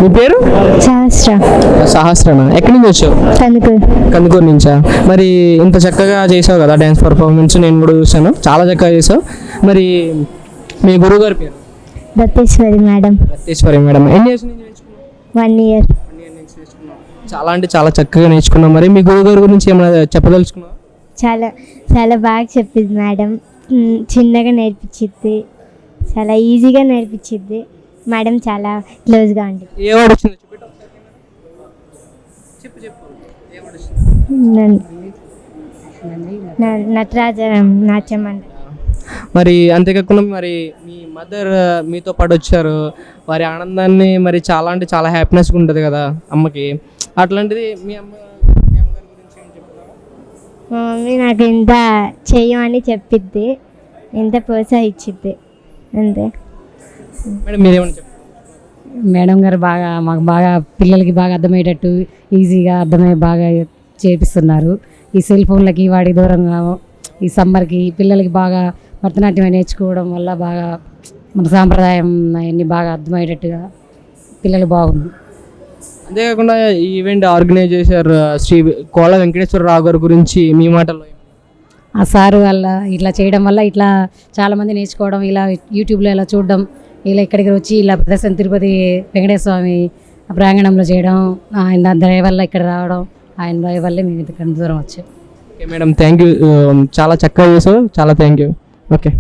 మీ పేరు? సహస్ర. సహస్రనా? ఎక్కడి నుంచి వచ్చావు? కందుకూరు నుంచా? మరి ఇంత చక్కగా చేసావు కదా డ్యాన్స్ పర్ఫార్మెన్స్, నేను కూడా చూసాను, చాలా చక్కగా చేసావు. మరి మీ గురువు గారి పేరు? దత్తేశ్వరి మేడం. దత్తేశ్వరి మేడం. ఎన్ని ఇయర్స్ నుంచి నేర్చుకున్నావు? 1 year. చాలా అంటే చాలా చక్కగా నేర్చుకున్నావు. మరి మీ గురువు గారి గురించి ఏమైనా చెప్పదలుచుకున్నావు? చాలా చాలా బాగా చెప్పింది మేడం. చిన్నగా నేర్పించిద్ది, చాలా ఈజీగా నేర్పించిద్ది మేడం. చాలా క్లోజ్గా ఉంటుంది. ఏ వాడు వచ్చింది? నటరాజ నాట్యం అంటే. మరి అంతేకాకుండా మరి మీ మదర్ మీతో పాటు వచ్చారు, వారి ఆనందాన్ని మరి చాలా అంటే చాలా హ్యాపీనెస్గా ఉంటుంది కదా అమ్మకి. అట్లాంటిది మీ అమ్మగారి గురించి ఏం చెప్తారా? మా మమ్మీ నాకు ఇంత చెయ్యమని చెప్పిద్ది, ఇంత ప్రోత్సహించిద్ది అంతే. మేడం మీరేమని చెప్పారు? మేడం గారు మాకు బాగా పిల్లలకి బాగా అర్థమయ్యేటట్టు ఈజీగా అర్థమయ్యే బాగా చేపిస్తున్నారు. ఈ సెల్ ఫోన్లకి వాడి దూరంగా ఈ సమ్మర్కి పిల్లలకి బాగా భరతనాట్యం నేర్చుకోవడం వల్ల బాగా మన సాంప్రదాయం అవన్నీ బాగా అర్థమయ్యేటట్టుగా పిల్లలు బాగుంది. అంతేకాకుండా ఈ ఈవెంట్ ఆర్గనైజ్ చేశారు శ్రీ కోళ్ళ వెంకటేశ్వరరావు గారి గురించి మీ మాటల్లో? ఆ సారు వల్ల ఇట్లా చేయడం వల్ల ఇట్లా చాలామంది నేర్చుకోవడం, ఇలా యూట్యూబ్లో ఇలా చూడడం, ఇలా ఇక్కడికి వచ్చి ఇలా ప్రదర్శన తిరుపతి వెంకటేశ్వర స్వామి ప్రాంగణంలో చేయడం, ఆయన దయ వల్ల ఇక్కడ రావడం, ఆయన దయ వల్లే మేము ఇక్కడ దూరం వచ్చాం. Okay madam, thank you. చాలా చక్కగా చేసావు, చాలా థ్యాంక్ యూ. ఓకే.